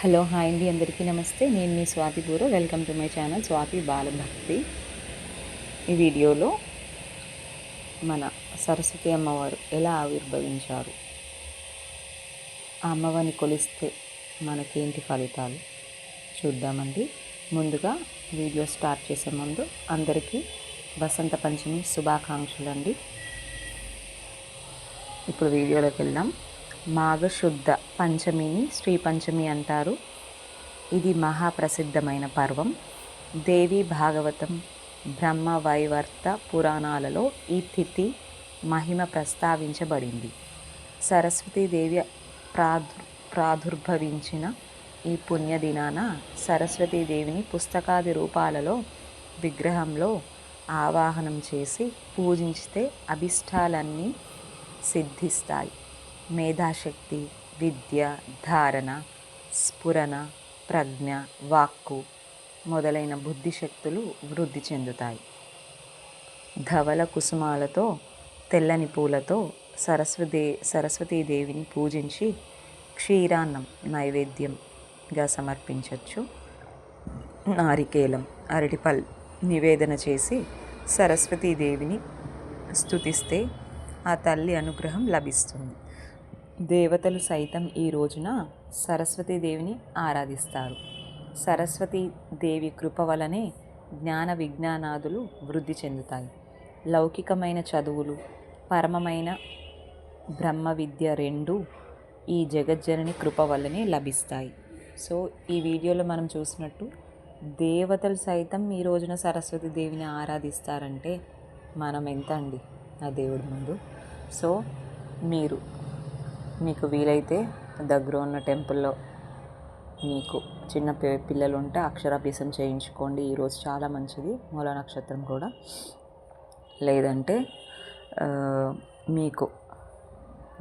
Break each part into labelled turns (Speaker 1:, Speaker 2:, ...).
Speaker 1: Hello hi అండి, అందరికీ నమస్తే. నేను మీ స్వాతి బూర. Welcome to my channel Swathi Balabhakti. ఈ వీడియోలో మన సరస్వతి అమ్మవారు ఎలా ఆవిర్భవించారు, ఆ అమ్మవారిని కొలిస్తే మనకేంటి ఫలితాలు చూద్దామండి. ముందుగా వీడియో స్టార్ట్ చేసే ముందు అందరికీ వసంత పంచమి శుభాకాంక్షలు అండి. ఇప్పుడు వీడియోలోకి వెళ్దాం. మాఘశుద్ధ పంచమిని శ్రీ పంచమి అంటారు. ఇది మహాప్రసిద్ధమైన పర్వం. దేవి భాగవతం, బ్రహ్మ వైవర్త పురాణాలలో ఈ తిథి మహిమ ప్రస్తావించబడింది. సరస్వతీదేవి ప్రాదుర్భవించిన ఈ పుణ్యదినాన సరస్వతీదేవిని పుస్తకాది రూపాలలో విగ్రహంలో ఆవాహనం చేసి పూజించితే అభిష్టాలన్నీ సిద్ధిస్తాయి. మేధాశక్తి, విద్య, ధారణ, స్ఫురణ, ప్రజ్ఞ, వాక్కు మొదలైన బుద్ధిశక్తులు వృద్ధి చెందుతాయి. ధవల కుసుమాలతో, తెల్లని పూలతో సరస్వతీదేవిని పూజించి క్షీరాన్నం నైవేద్యంగా సమర్పించవచ్చు. నారికేలం, అరటిపళ్ళు నివేదన చేసి సరస్వతీదేవిని స్తుతిస్తే ఆ తల్లి అనుగ్రహం లభిస్తుంది. దేవతలు సైతం ఈ రోజున సరస్వతీదేవిని ఆరాధిస్తారు. సరస్వతీదేవి కృప వలనే జ్ఞాన విజ్ఞానాదులు వృద్ధి చెందుతాయి. లౌకికమైన చదువులు, పరమమైన బ్రహ్మ విద్య రెండూ ఈ జగజ్జనని కృప వల్లనే లభిస్తాయి. సో ఈ వీడియోలో మనం చూసినట్టు దేవతలు సైతం ఈ రోజున సరస్వతీదేవిని ఆరాధిస్తారంటే మనం ఎంత అండి ఆ దేవుడి ముందు. సో మీకు వీలైతే దగ్గర ఉన్న టెంపుల్లో మీకు చిన్న పిల్లలు ఉంటే అక్షరాభ్యాసం చేయించుకోండి. ఈరోజు చాలా మంచిది, మూల నక్షత్రం కూడా. లేదంటే మీకు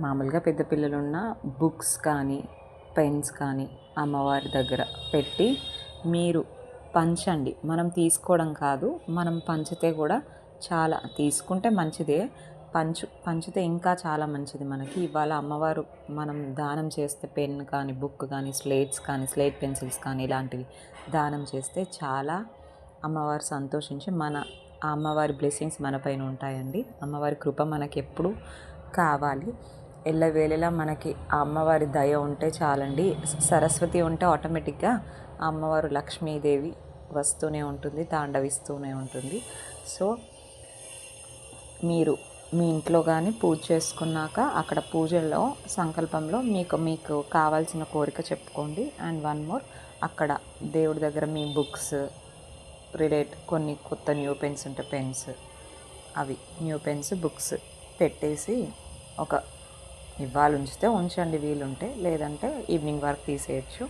Speaker 1: మామూలుగా పెద్ద పిల్లలున్న బుక్స్ కానీ పెన్స్ కానీ అమ్మవారి దగ్గర పెట్టి మీరు పంచండి. మనం తీసుకోవడం కాదు, మనం పంచితే కూడా చాలా, తీసుకుంటే మంచిదే, పంచితే ఇంకా చాలా మంచిది మనకి. ఇవాళ అమ్మవారు మనం దానం చేస్తే పెన్ కానీ, బుక్ కానీ, స్లేట్ పెన్సిల్స్ కానీ ఇలాంటివి దానం చేస్తే చాలా అమ్మవారు సంతోషించి ఆ అమ్మవారి బ్లెస్సింగ్స్ మన పైన ఉంటాయండి. అమ్మవారి కృప మనకి ఎప్పుడు కావాలి. ఎల్లవేళలా మనకి ఆ అమ్మవారి దయ ఉంటే చాలండి. సరస్వతి ఉంటే ఆటోమేటిక్గా ఆ అమ్మవారు లక్ష్మీదేవి వస్తూనే ఉంటుంది, తాండవిస్తూనే ఉంటుంది. సో మీరు మీ ఇంట్లో కానీ పూజ చేసుకున్నాక అక్కడ పూజల్లో సంకల్పంలో మీకు కావాల్సిన కోరిక చెప్పుకోండి. అండ్ వన్ మోర్, అక్కడ దేవుడి దగ్గర మీ బుక్స్ కొన్ని కొత్త న్యూ పెన్స్ ఉంటే పెన్స్, అవి న్యూ పెన్స్, బుక్స్ పెట్టేసి ఇవాళ ఉంచితే ఉంచండి వీలుంటే, లేదంటే ఈవినింగ్ వరకు తీసేయచ్చు,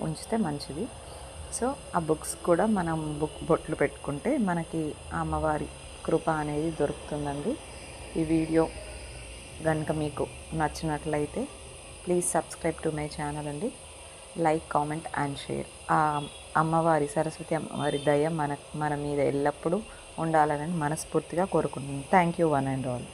Speaker 1: ఉంచితే మంచిది. సో ఆ బుక్స్ కూడా మనం బొట్లు పెట్టుకుంటే మనకి అమ్మవారి కృప అనేది దొరుకుతుందండి. ఈ వీడియో కనుక మీకు నచ్చినట్లయితే please subscribe to my channel అండి. Like, comment and share. అమ్మవారి సరస్వతి అమ్మవారి దయ మన మీద ఎల్లప్పుడూ ఉండాలని మనస్ఫూర్తిగా కోరుకుంటున్నాను. Thank you one and all.